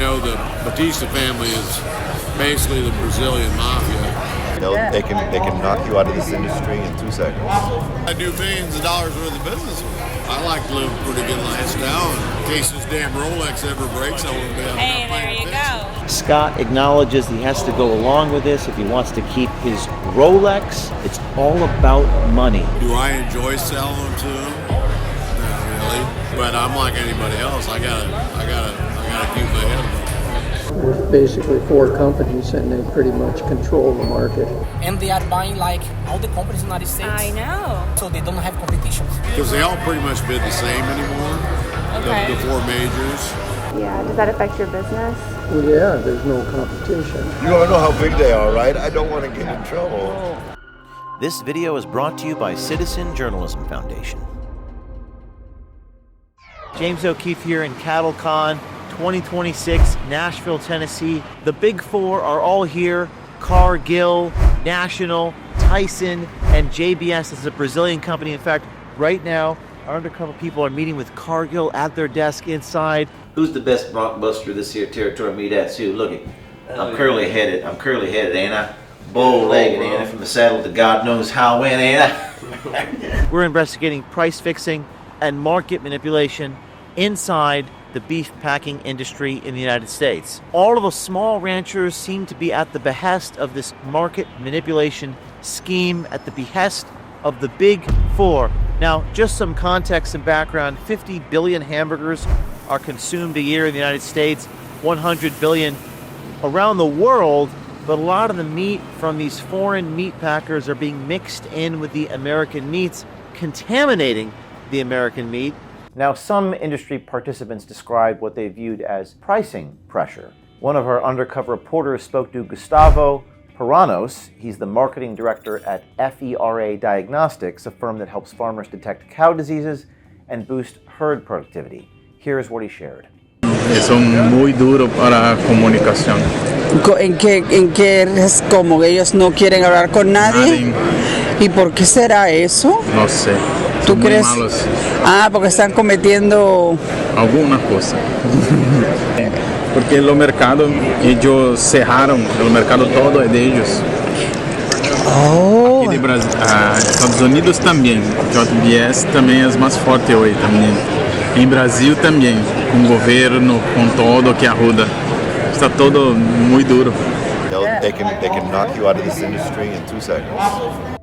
know, the Batista family is basically the Brazilian mafia. They can knock you out of this industry in 2 seconds. I do millions of dollars worth of business. I like to live a pretty good lifestyle. In case this damn Rolex ever breaks, I won't be able to Hey, there you go. Scott acknowledges he has to go along with this if he wants to keep his Rolex. It's all about money. Do I enjoy selling them to them? Not really. But I'm like anybody else. I gotta keep my head above. There's basically 4 companies and they pretty much control the market. And they are buying like all the companies in the United States. I know. So they don't have competition. Because they all pretty much bid the same anymore. Okay. The 4 majors. Yeah, does that affect your business? Well, yeah, there's no competition. You don't know how big they are, right? I don't want to get in trouble. This video is brought to you by Citizen Journalism Foundation. James O'Keefe here in CattleCon 2026, Nashville, Tennessee. The big 4 are all here. Cargill, National, Tyson, and JBS is a Brazilian company. In fact, right now, our undercover people are meeting with Cargill at their desk inside. Who's the best blockbuster this here territory meet at, Sue? Look it. I'm curly headed, ain't I? Bow-legged, ain't I? From the saddle to God knows how when, ain't I? We're investigating price fixing and market manipulation inside the beef packing industry in the United States. All of the small ranchers seem to be at the behest of this market manipulation scheme, at the behest of the big 4. Now, just some context and background, 50 billion hamburgers are consumed a year in the United States, 100 billion around the world, but a lot of the meat from these foreign meat packers are being mixed in with the American meats, contaminating the American meat. Now, some industry participants describe what they viewed as pricing pressure. One of our undercover reporters spoke to Gustavo Paranos. He's the marketing director at FERA Diagnostics, a firm that helps farmers detect cow diseases and boost herd productivity. Here's what he shared. Son muy duro para comunicación. ¿En qué es como ellos no quieren hablar con nadie? ¿Y por qué será eso? No sé. ¿Tú crees? Malos. Ah, porque están cometiendo algunas cosas. Porque el mercado ellos cerraron, el mercado todo es de ellos. Oh. Aqui de Brasil, Estados Unidos também. JBS também é mais forte hoje também. Em Brasil também, com o governo, com todo que ajuda. Está todo muito duro. They can knock you out of this industry in 2 seconds.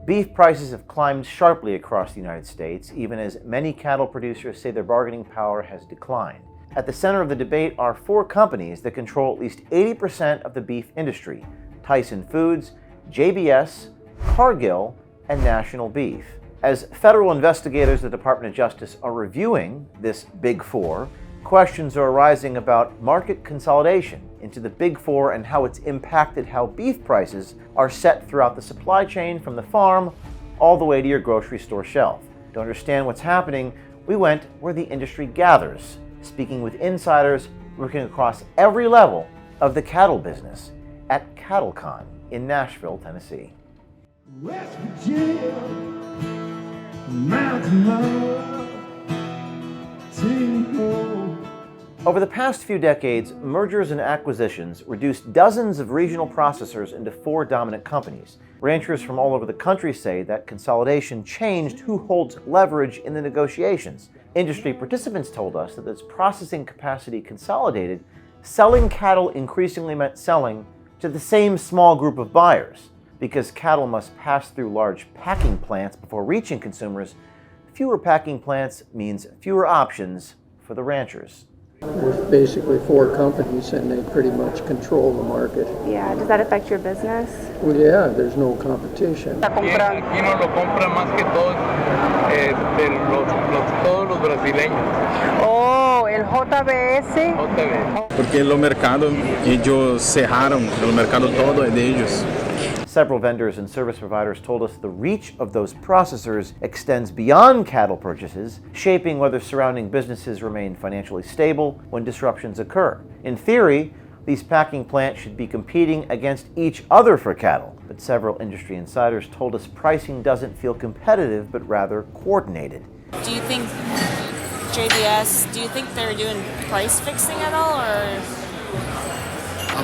Beef prices have climbed sharply across the United States, even as many cattle producers say their bargaining power has declined. At the center of the debate are 4 companies that control at least 80% of the beef industry: Tyson Foods, JBS, Cargill, and National Beef. As federal investigators at the Department of Justice are reviewing this Big 4, questions are arising about market consolidation into the Big 4 and how it's impacted how beef prices are set throughout the supply chain from the farm all the way to your grocery store shelf. To understand what's happening, we went where the industry gathers, speaking with insiders working across every level of the cattle business at CattleCon in Nashville, Tennessee. West Virginia, Mountain Love, Over the past few decades, mergers and acquisitions reduced dozens of regional processors into 4 dominant companies. Ranchers from all over the country say that consolidation changed who holds leverage in the negotiations. Industry participants told us that as processing capacity consolidated, selling cattle increasingly meant selling to the same small group of buyers. Because cattle must pass through large packing plants before reaching consumers, fewer packing plants means fewer options for the ranchers. There's basically 4 companies and they pretty much control the market. Yeah, does that affect your business? Well, yeah, there's no competition. Aquí no lo compran más que todos, todos los brasileños. Oh, el JBS. Porque el mercado ellos cerraron, el mercado todo es de ellos. Several vendors and service providers told us the reach of those processors extends beyond cattle purchases, shaping whether surrounding businesses remain financially stable when disruptions occur. In theory, these packing plants should be competing against each other for cattle, but several industry insiders told us pricing doesn't feel competitive, but rather coordinated. Do you think JBS, they're doing price fixing at all, or?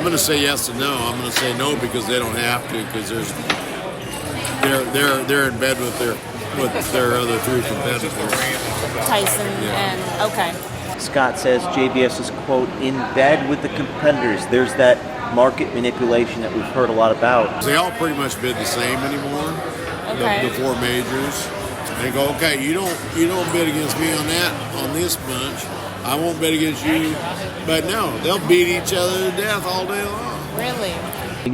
going to say yes and no. I'm going to say no because they don't have to, because they're in bed with their other three competitors. Tyson and okay. Scott says JBS is, quote, in bed with the competitors. There's that market manipulation that we've heard a lot about. They all pretty much bid the same anymore. Okay. The four majors. They go, okay, you don't bid against me on this bunch. I won't bid against you. But no, they'll beat each other to death all day long. Really?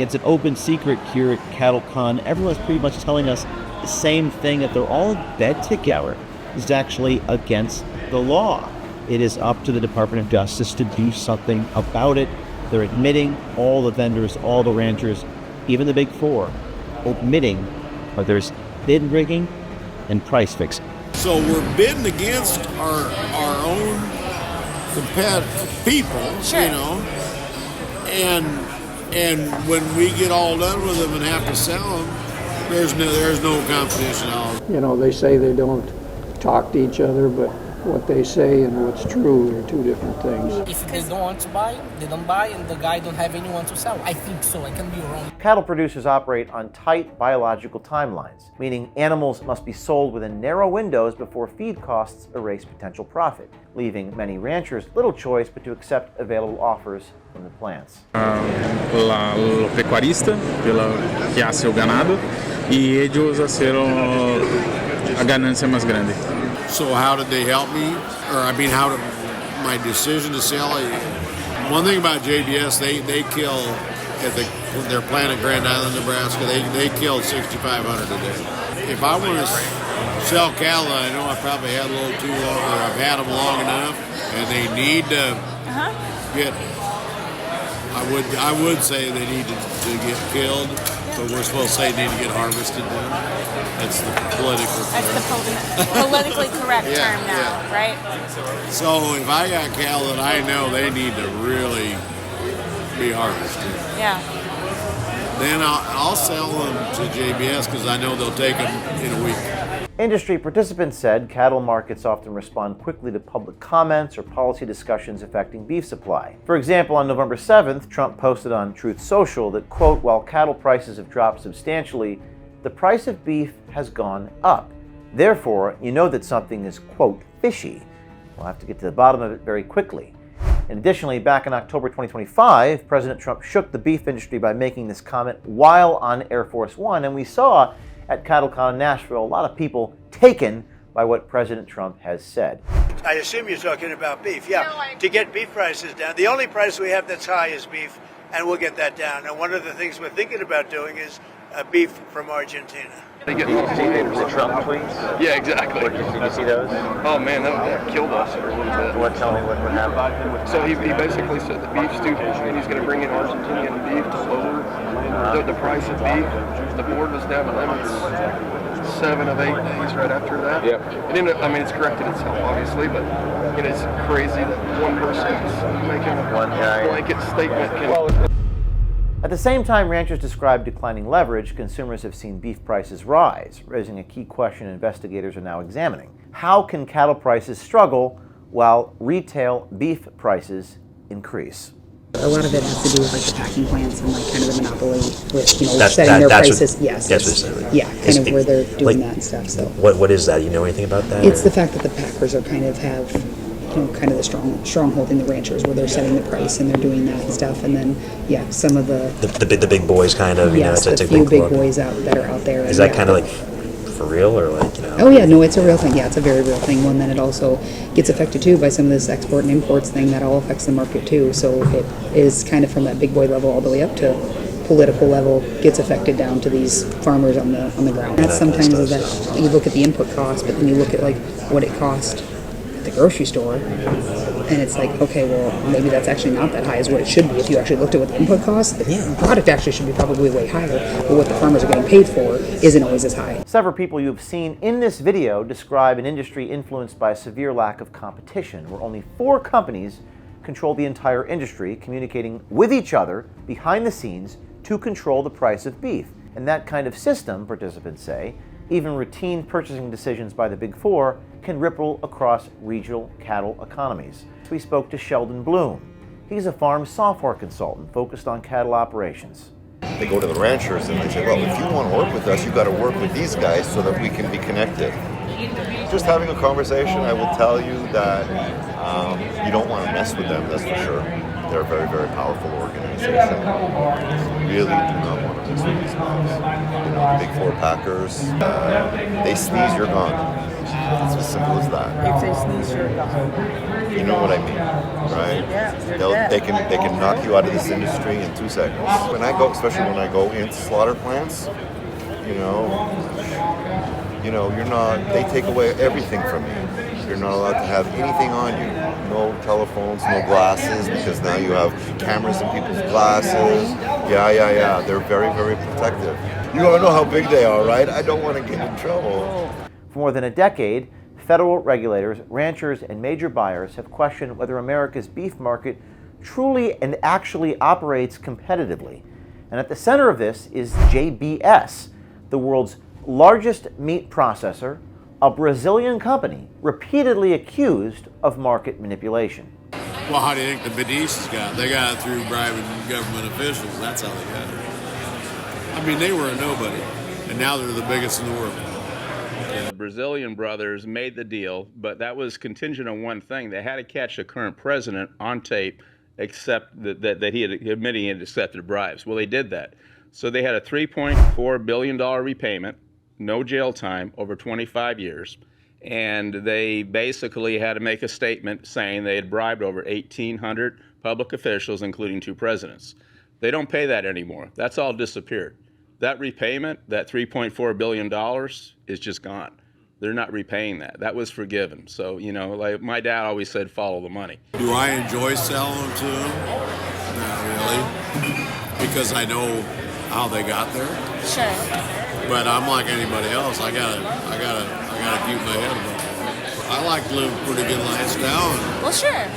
It's an open secret here at CattleCon. Everyone's pretty much telling us the same thing, that they're all in bed together. Is actually against the law. It is up to the Department of Justice to do something about it. They're admitting, all the vendors, all the ranchers, even the big four, admitting that there's bid rigging and price fixing. So we're bidding against our own people, sure. You know, and when we get all done with them and have to sell them, there's no competition at all. You know, they say they don't talk to each other, but what they say and what's true are two different things. If they don't want to buy, they don't buy, and the guy don't have anyone to sell. I think so. I can be wrong. Cattle producers operate on tight biological timelines, meaning animals must be sold within narrow windows before feed costs erase potential profit, leaving many ranchers little choice but to accept available offers from the plants. O pecuarista, que hace o ganado, y ellos hicieron a ganancia más grande. So how did they help me? Or I mean, how did my decision to sell it? One thing about JBS, they kill at their plant at Grand Island, Nebraska. They killed 6,500 a day. If I want to sell cattle, I know I probably had a little too long, or I've had them long enough, and they need to get. I would say they need to get killed, but we're supposed to say they need to get harvested then. That's the political term. That's the politically correct term now, right? So if I got cattle that I know they need to really be harvested, then I'll sell them to JBS because I know they'll take them in a week. Industry participants said cattle markets often respond quickly to public comments or policy discussions affecting beef supply. For example, on November 7th, Trump posted on Truth Social that, quote, while cattle prices have dropped substantially, the price of beef has gone up. Therefore, you know that something is, quote, fishy. We'll have to get to the bottom of it very quickly. And additionally, back in October 2025, President Trump shook the beef industry by making this comment while on Air Force One, and we saw at CattleCon in Nashville a lot of people taken by what President Trump has said. I assume you're talking about beef, to get beef prices down. The only price we have that's high is beef, and we'll get that down. And one of the things we're thinking about doing is beef from Argentina. They get the Trump tweets? Yeah, exactly. Did you see those? Oh man, that killed us for a little bit. Tell me what happened. So he basically said the beef's too fishy and he's going to bring in Argentinian beef to lower the price of beef. The board was down to limits 7 of 8 days right after that. Yep. It ended, I mean, it's corrected itself, obviously, but it's crazy that one person is making a blanket statement. At the same time ranchers describe declining leverage, consumers have seen beef prices rise, raising a key question investigators are now examining. How can cattle prices struggle while retail beef prices increase? A lot of it has to do with like the packing plants and like kind of the monopoly with setting their prices. Kind of where they're doing that and stuff. So what is that? You know anything about that? It's the fact that the packers are kind of have kind of the stronghold in the ranchers where they're setting the price and they're doing that and stuff. And then some of the big boys kind of. Yes, the few big boys that are out there. Is that kind of like for real or like Oh yeah, no, it's a real thing. Yeah, it's a very real thing. Well, and then it also gets affected too by some of this export and imports thing that all affects the market too. So it is kind of from that big boy level all the way up to political level, gets affected down to these farmers on the ground. That's sometimes that you look at the input cost, but then you look at like what it cost at the grocery store, and it's like, okay, well, maybe that's actually not that high as what it should be. If you actually looked at what the input cost, the product actually should be probably way higher, but what the farmers are getting paid for isn't always as high. Several people you have seen in this video describe an industry influenced by a severe lack of competition, where only 4 companies control the entire industry, communicating with each other behind the scenes to control the price of beef. And that kind of system, participants say, even routine purchasing decisions by the Big Four, can ripple across regional cattle economies. We spoke to Sheldon Bloom. He's a farm software consultant focused on cattle operations. They go to the ranchers and they say, well, if you want to work with us, you got to work with these guys so that we can be connected. Just having a conversation, I will tell you that you don't want to mess with them, that's for sure. They're a very, very powerful organization. You really do not want to mess with these guys. You know, the big four packers, they sneeze, you're gone. It's as simple as that. If they sneeze, you're gone. You know what I mean, right? Yeah, they can knock you out of this industry in 2 seconds. When I go, especially when I go into slaughter plants, you know, you're not. They take away everything from you. You're not allowed to have anything on you. No telephones, no glasses, because now you have cameras in people's glasses. Yeah. They're very, very protective. You don't know how big they are, right? I don't want to get in trouble. For more than a decade, federal regulators, ranchers, and major buyers have questioned whether America's beef market truly and actually operates competitively. And at the center of this is JBS, the world's largest meat processor, a Brazilian company repeatedly accused of market manipulation. Well, how do you think the Badistas got it? They got it through bribing government officials. That's how they got it. I mean, they were a nobody, and now they're the biggest in the world. The Brazilian brothers made the deal, but that was contingent on one thing. They had to catch the current president on tape, except that he had admitting he had accepted bribes. Well, they did that. So they had a $3.4 billion repayment, no jail time, over 25 years. And they basically had to make a statement saying they had bribed over 1,800 public officials, including 2 presidents. They don't pay that anymore. That's all disappeared. That repayment, that $3.4 billion, is just gone. They're not repaying that. That was forgiven. So, you know, like my dad always said, follow the money. Do I enjoy selling them to them? Not really, because I know how they got there. Sure. But I'm like anybody else. I gotta keep my head above water. I like to live a pretty good lifestyle. Well, sure.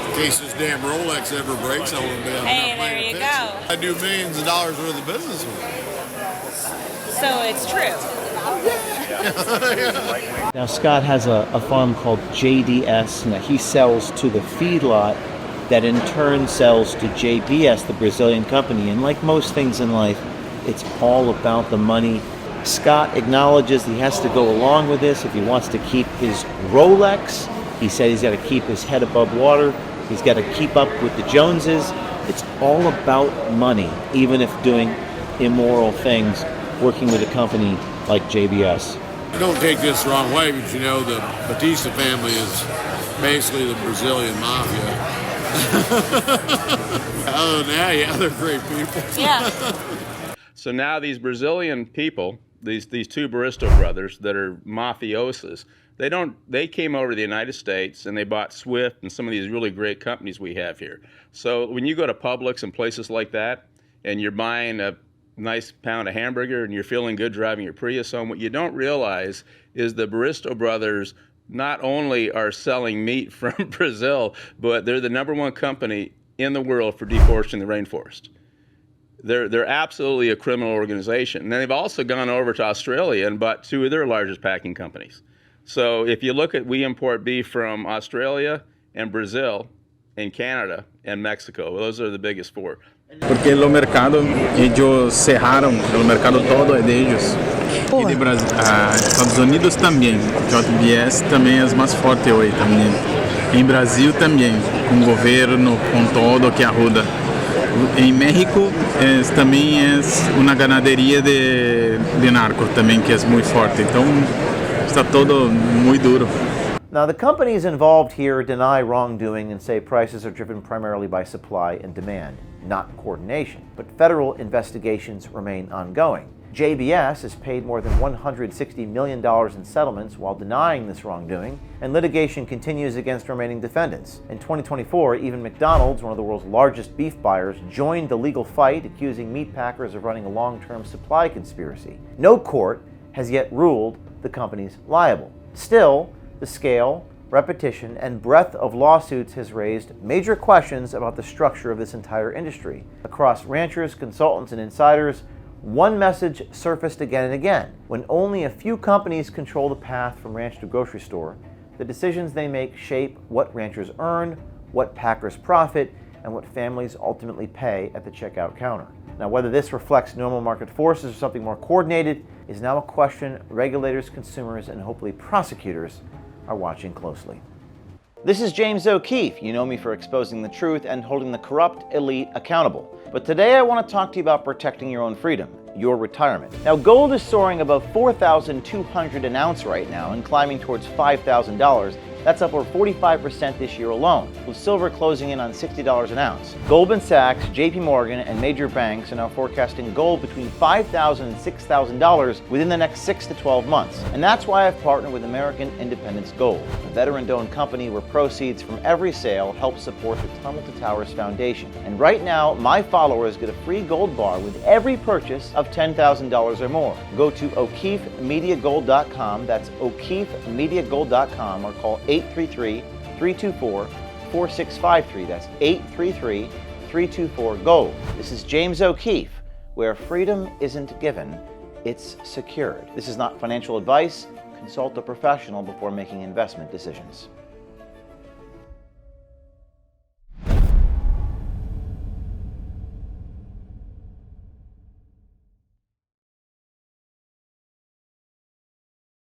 In case this damn Rolex ever breaks, I won't be able to Hey, there you go. I do millions of dollars worth of business with it. So it's true. Now, Scott has a farm called JDS, and he sells to the feedlot that in turn sells to JBS, the Brazilian company. And like most things in life, it's all about the money. Scott acknowledges he has to go along with this if he wants to keep his Rolex. He said he's got to keep his head above water. He's got to keep up with the Joneses. It's all about money, even if doing immoral things, working with a company like JBS. Don't take this the wrong way, but you know the Batista family is basically the Brazilian mafia. Other than that, yeah, they're great people. Yeah. So now these Brazilian people, these 2 Barista brothers that are mafiosos, they came over to the United States and they bought Swift and some of these really great companies we have here. So when you go to Publix and places like that and you're buying a nice pound of hamburger and you're feeling good driving your Prius home, what you don't realize is the Barista brothers not only are selling meat from Brazil, but they're the #1 company in the world for deforesting the rainforest. They're absolutely a criminal organization. And then they've also gone over to Australia and bought 2 of their largest packing companies. So if you look at, we import beef from Australia and Brazil and Canada and Mexico. Those are the biggest 4. Porque el mercado, ellos cerraron, el mercado todo é de ellos. E de Brasil, Estados Unidos também, JBS também é mais forte hoje também. Em Brasil também, com o governo, com todo que ajuda. Em México também é uma ganaderia de narco também que é muito forte. Então está todo muito duro. Now, the companies involved here deny wrongdoing and say prices are driven primarily by supply and demand, not coordination. But federal investigations remain ongoing. JBS has paid more than $160 million in settlements while denying this wrongdoing, and litigation continues against remaining defendants. In 2024, even McDonald's, one of the world's largest beef buyers, joined the legal fight, accusing meatpackers of running a long-term supply conspiracy. No court has yet ruled the companies liable. Still, the scale, repetition, and breadth of lawsuits has raised major questions about the structure of this entire industry. Across ranchers, consultants, and insiders, one message surfaced again and again. When only a few companies control the path from ranch to grocery store, the decisions they make shape what ranchers earn, what packers profit, and what families ultimately pay at the checkout counter. Now, whether this reflects normal market forces or something more coordinated is now a question regulators, consumers, and hopefully prosecutors are watching closely. This is James O'Keefe. You know me for exposing the truth and holding the corrupt elite accountable. But today I want to talk to you about protecting your own freedom, your retirement. Now, gold is soaring above $4,200 an ounce right now and climbing towards $5,000. That's up over 45% this year alone, with silver closing in on $60 an ounce. Goldman Sachs, JP Morgan, and major banks are now forecasting gold between $5,000 and $6,000 within the next 6 to 12 months. And that's why I've partnered with American Independence Gold, a veteran-owned company where proceeds from every sale help support the Tunnel to Towers Foundation. And right now, my followers get a free gold bar with every purchase of $10,000 or more. Go to O'KeefeMediaGold.com, that's O'KeefeMediaGold.com, or call 833-324-4653. That's 833-324-GOLD. This is James O'Keefe, where freedom isn't given, it's secured. This is not financial advice. Consult a professional before making investment decisions.